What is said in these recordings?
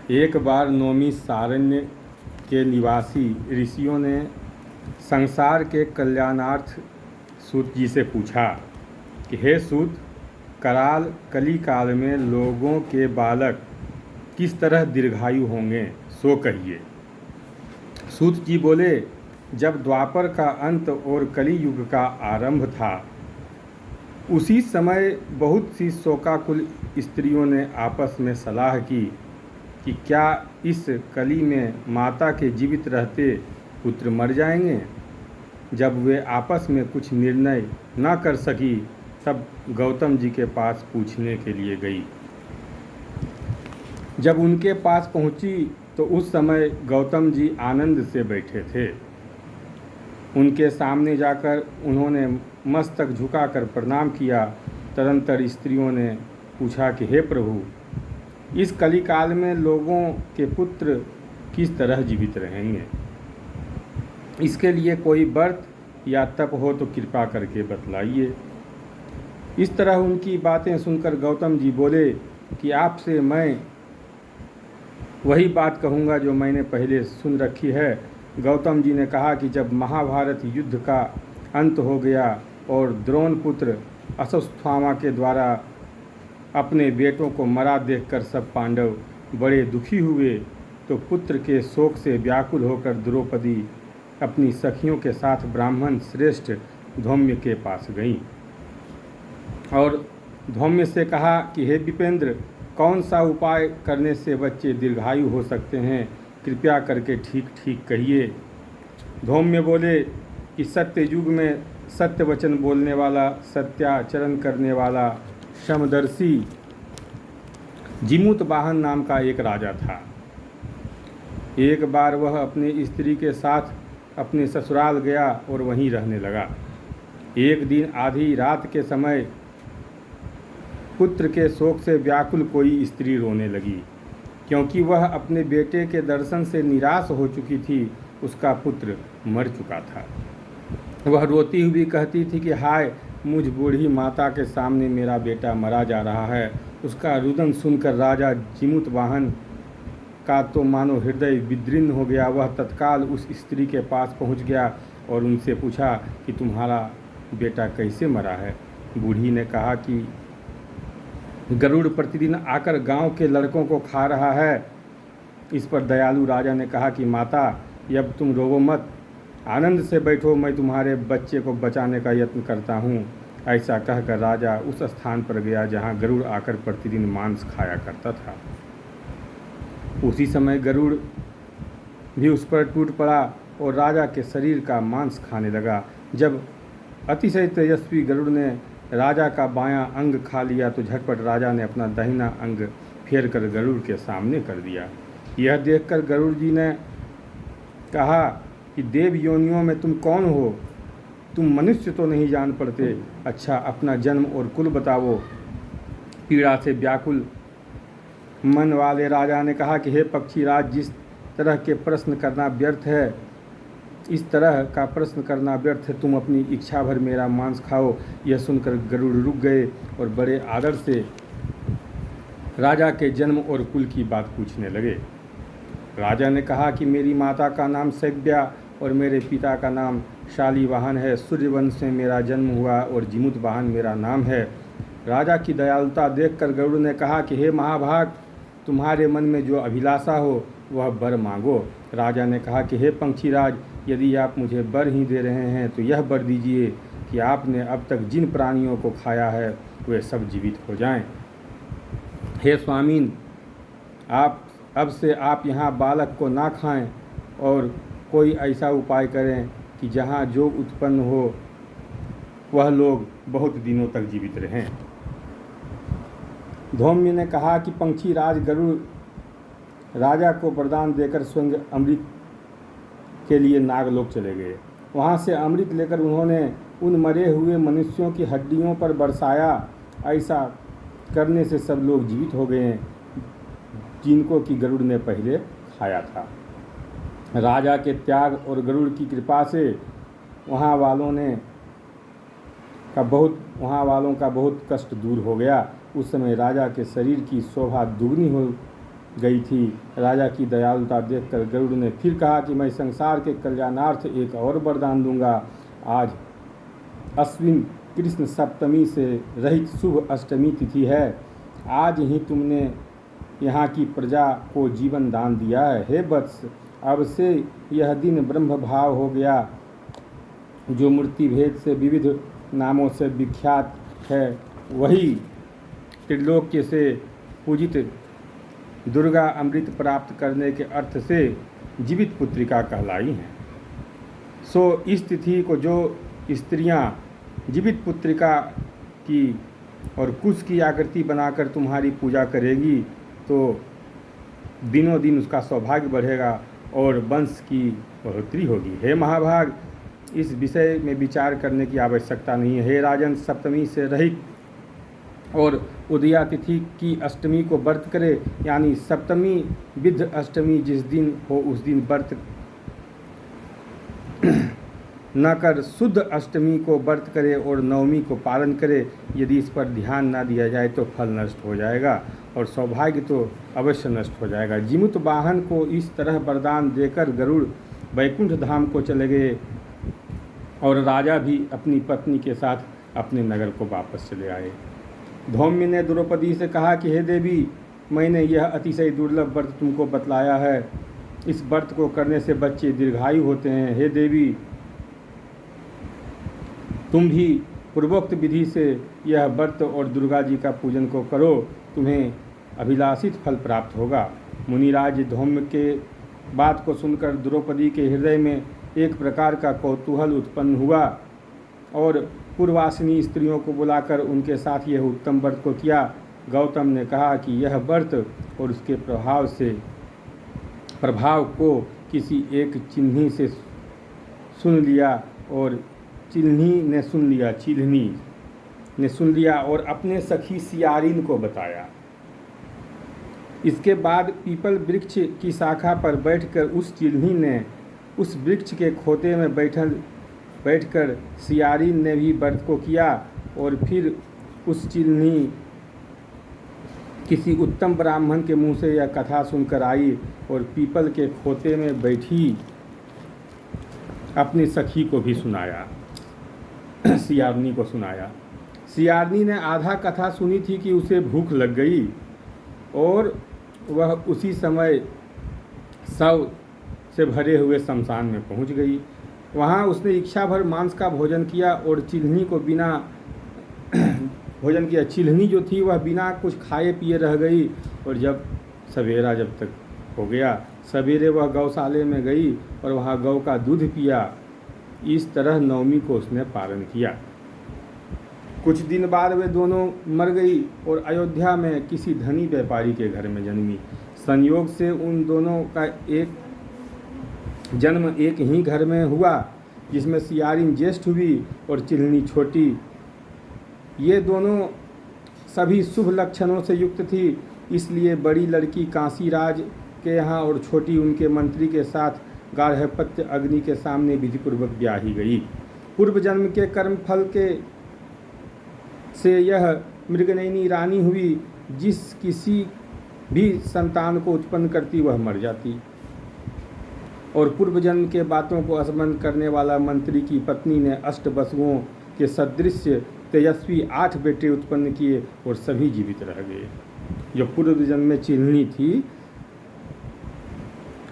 एक बार नैमिषारण्य के निवासी ऋषियों ने संसार के कल्याणार्थ सूत जी से पूछा कि हे सूत, कराल कली काल में लोगों के बालक किस तरह दीर्घायु होंगे, सो कहिए। सूत जी बोले, जब द्वापर का अंत और कली युग का आरंभ था, उसी समय बहुत सी शोकाकुल स्त्रियों ने आपस में सलाह की कि क्या इस कली में माता के जीवित रहते पुत्र मर जाएंगे। जब वे आपस में कुछ निर्णय न कर सकी, तब गौतम जी के पास पूछने के लिए गई। जब उनके पास पहुंची तो उस समय गौतम जी आनंद से बैठे थे। उनके सामने जाकर उन्होंने मस्तक झुकाकर प्रणाम किया। तदंतर स्त्रियों ने पूछा कि हे प्रभु, इस कलिकाल में लोगों के पुत्र किस तरह जीवित रहेंगे, इसके लिए कोई व्रत या तप हो तो कृपा करके बतलाइए। इस तरह उनकी बातें सुनकर गौतम जी बोले कि आपसे मैं वही बात कहूँगा जो मैंने पहले सुन रखी है। गौतम जी ने कहा कि जब महाभारत युद्ध का अंत हो गया और द्रोण पुत्र अश्वत्थामा के द्वारा अपने बेटों को मरा देखकर सब पांडव बड़े दुखी हुए, तो पुत्र के शोक से व्याकुल होकर द्रौपदी अपनी सखियों के साथ ब्राह्मण श्रेष्ठ धौम्य के पास गईं और धौम्य से कहा कि हे विपेंद्र, कौन सा उपाय करने से बच्चे दीर्घायु हो सकते हैं, कृपया करके ठीक ठीक कहिए। धौम्य बोले कि सत्य युग में सत्य वचन बोलने वाला, सत्याचरण करने वाला, समदर्शी जिमुत वाहन नाम का एक राजा था। एक बार वह अपनी स्त्री के साथ अपने ससुराल गया और वहीं रहने लगा। एक दिन आधी रात के समय पुत्र के शोक से व्याकुल कोई स्त्री रोने लगी, क्योंकि वह अपने बेटे के दर्शन से निराश हो चुकी थी। उसका पुत्र मर चुका था। वह रोती हुई कहती थी कि हाय, मुझ बूढ़ी माता के सामने मेरा बेटा मरा जा रहा है। उसका रुदन सुनकर राजा जिमुत वाहन का तो मानो हृदय विदीर्ण हो गया। वह तत्काल उस स्त्री के पास पहुंच गया और उनसे पूछा कि तुम्हारा बेटा कैसे मरा है। बूढ़ी ने कहा कि गरुड़ प्रतिदिन आकर गांव के लड़कों को खा रहा है। इस पर दयालु राजा ने कहा कि माता, अब तुम रोवो मत, आनंद से बैठो, मैं तुम्हारे बच्चे को बचाने का यत्न करता हूँ। ऐसा कहकर राजा उस स्थान पर गया जहाँ गरुड़ आकर प्रतिदिन मांस खाया करता था। उसी समय गरुड़ भी उस पर टूट पड़ा और राजा के शरीर का मांस खाने लगा। जब अतिशय तेजस्वी गरुड़ ने राजा का बायां अंग खा लिया तो झटपट राजा ने अपना दाहिना अंग फेर कर गरुड़ के सामने कर दिया। यह देखकर गरुड़ जी ने कहा कि देव योनियों में तुम कौन हो? तुम मनुष्य तो नहीं जान पड़ते। अच्छा, अपना जन्म और कुल बताओ। पीड़ा से व्याकुल मन वाले राजा ने कहा कि हे पक्षीराज, जिस तरह के प्रश्न करना व्यर्थ है, इस तरह का प्रश्न करना व्यर्थ है। तुम अपनी इच्छा भर मेरा मांस खाओ। यह सुनकर गरुड़ रुक गए और बड़े आदर से राजा के जन्म और कुल की बात पूछने लगे। राजा ने कहा कि मेरी माता का नाम शैव्या और मेरे पिता का नाम शालीवाहन है। सूर्यवंश में मेरा जन्म हुआ और जिमुत वाहन मेरा नाम है। राजा की दयालुता देखकर गरुड़ ने कहा कि हे महाभाग, तुम्हारे मन में जो अभिलाषा हो वह वर मांगो। राजा ने कहा कि हे पंक्षीराज, यदि आप मुझे वर ही दे रहे हैं तो यह वर दीजिए कि आपने अब तक जिन प्राणियों को खाया है वे सब जीवित हो जाएं। हे स्वामीन, अब से आप यहाँ बालक को ना खाएं और कोई ऐसा उपाय करें कि जहाँ जो उत्पन्न हो वह लोग बहुत दिनों तक जीवित रहें। धौम्य ने कहा कि पंक्षीराज गरुड़ राजा को वरदान देकर स्वयं अमृत के लिए नागलोक चले गए। वहाँ से अमृत लेकर उन्होंने उन मरे हुए मनुष्यों की हड्डियों पर बरसाया। ऐसा करने से सब लोग जीवित हो गए जिनको कि गरुड़ ने पहले खाया था। राजा के त्याग और गरुड़ की कृपा से वहाँ वालों का बहुत कष्ट दूर हो गया। उस समय राजा के शरीर की शोभा दुगनी हो गई थी। राजा की दयालुता देखकर गरुड़ ने फिर कहा कि मैं संसार के कल्याणार्थ एक और वरदान दूंगा। आज अश्विन कृष्ण सप्तमी से रहित शुभ अष्टमी तिथि है। आज ही तुमने यहाँ की प्रजा को जीवन दान दिया है। हे वत्स, अब से यह दिन ब्रह्म भाव हो गया, जो मूर्ति भेद से विविध नामों से विख्यात है, वही त्रिलोक्य से पूजित दुर्गा अमृत प्राप्त करने के अर्थ से जीवित पुत्रिका कहलाई हैं। सो इस तिथि को जो स्त्रियां जीवित पुत्रिका की और कुश की आकृति बनाकर तुम्हारी पूजा करेगी, तो दिनों दिन उसका सौभाग्य बढ़ेगा और वंश की बढ़ोतरी होगी। हे महाभाग, इस विषय में विचार करने की आवश्यकता नहीं है। हे राजन, सप्तमी से रहित और उदया तिथि की अष्टमी को व्रत करे, यानी सप्तमी विद्ध अष्टमी जिस दिन हो उस दिन व्रत न कर शुद्ध अष्टमी को व्रत करे और नवमी को पालन करे। यदि इस पर ध्यान न दिया जाए तो फल नष्ट हो जाएगा और सौभाग्य तो अवश्य नष्ट हो जाएगा। जीमूत वाहन को इस तरह वरदान देकर गरुड़ वैकुंठ धाम को चले गए और राजा भी अपनी पत्नी के साथ अपने नगर को वापस चले आए। धौम्य ने द्रौपदी से कहा कि हे देवी, मैंने यह अतिशय दुर्लभ व्रत तुमको बतलाया है। इस व्रत को करने से बच्चे दीर्घायु होते हैं। हे देवी, तुम भी पूर्वोक्त विधि से यह व्रत और दुर्गा जी का पूजन को करो, तुम्हें अभिलाषित फल प्राप्त होगा। मुनिराज धौम्य के बात को सुनकर द्रौपदी के हृदय में एक प्रकार का कौतूहल उत्पन्न हुआ और पूर्वासिनी स्त्रियों को बुलाकर उनके साथ यह उत्तम व्रत को किया। गौतम ने कहा कि यह व्रत और उसके प्रभाव को किसी एक चिन्ही से सुन लिया और चिल्हनी ने सुन लिया और अपने सखी सियारिन को बताया। इसके बाद पीपल वृक्ष की शाखा पर बैठकर उस चिल्हनी ने उस वृक्ष के खोते में बैठकर सियारिन ने भी व्रत को किया और फिर उस चिल्हनी किसी उत्तम ब्राह्मण के मुंह से यह कथा सुनकर आई और पीपल के खोते में बैठी अपनी सखी को भी सुनाया, सियारनी को सुनाया। सियारनी ने आधा कथा सुनी थी कि उसे भूख लग गई और वह उसी समय शव से भरे हुए शमशान में पहुंच गई। वहां उसने इच्छा भर मांस का भोजन किया और चिल्हनी को बिना भोजन किया। चिल्हनी जो थी वह बिना कुछ खाए पिए रह गई और जब तक हो गया, सवेरे वह गौशाले में गई और वहाँ गौ का दूध पिया। इस तरह नवमी को उसने पालन किया। कुछ दिन बाद वे दोनों मर गई और अयोध्या में किसी धनी व्यापारी के घर में जन्मी। संयोग से उन दोनों का जन्म एक ही घर में हुआ, जिसमें सियारिन ज्येष्ठ हुई और चिल्हनी छोटी। ये दोनों सभी शुभ लक्षणों से युक्त थी, इसलिए बड़ी लड़की काशीराज के यहाँ और छोटी उनके मंत्री के साथ गार्हपत्य अग्नि के सामने विधिपूर्वक ब्याही गई। पूर्व जन्म के कर्म फल के से यह मृगनयनी रानी हुई, जिस किसी भी संतान को उत्पन्न करती वह मर जाती। और पूर्व जन्म के बातों को स्मरण करने वाला मंत्री की पत्नी ने अष्टवसुओं के सदृश तेजस्वी 8 बेटे उत्पन्न किए और सभी जीवित रह गए। जो पूर्व जन्म में चिल्हनी थी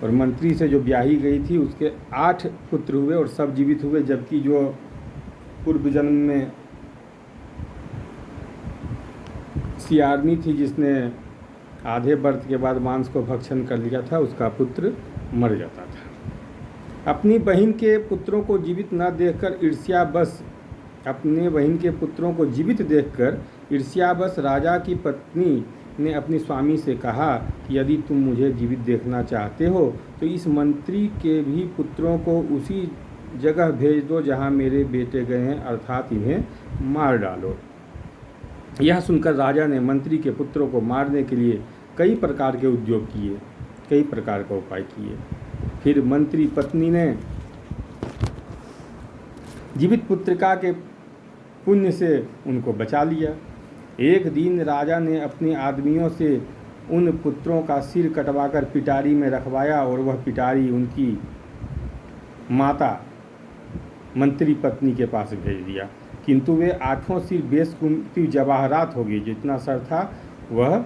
और मंत्री से जो ब्याही गई थी उसके 8 पुत्र हुए और सब जीवित हुए, जबकि जो पूर्व जन्म में सियारनी थी जिसने आधे व्रत के बाद मांस को भक्षण कर लिया था, उसका पुत्र मर जाता था। अपनी बहन के पुत्रों को जीवित न देखकर ईर्ष्यावश राजा की पत्नी ने अपनी स्वामी से कहा कि यदि तुम मुझे जीवित देखना चाहते हो तो इस मंत्री के भी पुत्रों को उसी जगह भेज दो जहाँ मेरे बेटे गए हैं, अर्थात इन्हें मार डालो। यह सुनकर राजा ने मंत्री के पुत्रों को मारने के लिए कई प्रकार के उद्योग किए, कई प्रकार का उपाय किए। फिर मंत्री पत्नी ने जीवित पुत्रिका के पुण्य से उनको बचा लिया। एक दिन राजा ने अपने आदमियों से उन पुत्रों का सिर कटवाकर पिटारी में रखवाया और वह पिटारी उनकी माता मंत्री पत्नी के पास भेज दिया। किंतु वे 8वां सिर बेशकीमती जवाहरात हो गई। जितना सर था वह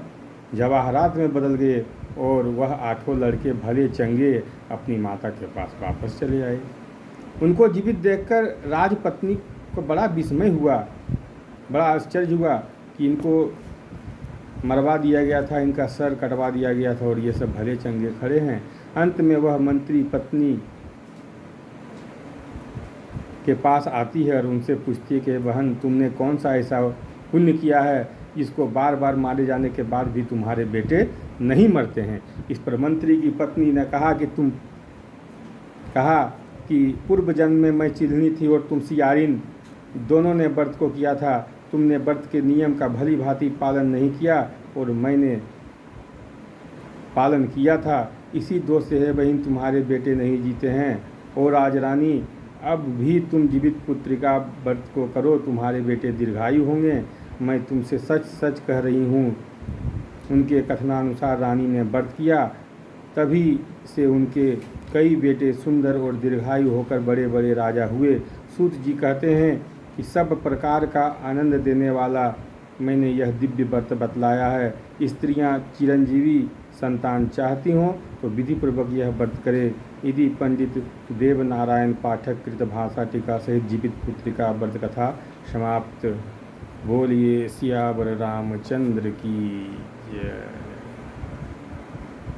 जवाहरात में बदल गए और वह 8 लड़के भले चंगे अपनी माता के पास वापस चले आए। उनको जीवित देखकर राजपत्नी को बड़ा विस्मय हुआ, बड़ा आश्चर्य हुआ कि इनको मरवा दिया गया था, इनका सर कटवा दिया गया था और ये सब भले चंगे खड़े हैं। अंत में वह मंत्री पत्नी के पास आती है और उनसे पूछती है कि बहन, तुमने कौन सा ऐसा पुण्य किया है जिसको बार बार मारे जाने के बाद भी तुम्हारे बेटे नहीं मरते हैं। इस पर मंत्री की पत्नी ने कहा कि पूर्व जन्म में मैं चिल्हनी थी और तुम सियारिन, दोनों ने व्रत को किया था। तुमने व्रत के नियम का भली भांति पालन नहीं किया और मैंने पालन किया था। इसी दोष से है बहन तुम्हारे बेटे नहीं जीते हैं। और आज रानी, अब भी तुम जीवित पुत्रिका व्रत को करो, तुम्हारे बेटे दीर्घायु होंगे। मैं तुमसे सच सच कह रही हूँ। उनके कथनानुसार रानी ने व्रत किया, तभी से उनके कई बेटे सुंदर और दीर्घायु होकर बड़े बड़े राजा हुए। सूत जी कहते हैं कि सब प्रकार का आनंद देने वाला मैंने यह दिव्य व्रत बतलाया है। स्त्रियां चिरंजीवी संतान चाहती हों तो विधिपूर्वक यह व्रत करें। यदि पंडित देव नारायण पाठक कृत भाषा टीका सहित जीवित पुत्रिका व्रत कथा समाप्त। बोलिए सियावर रामचंद्र की जय।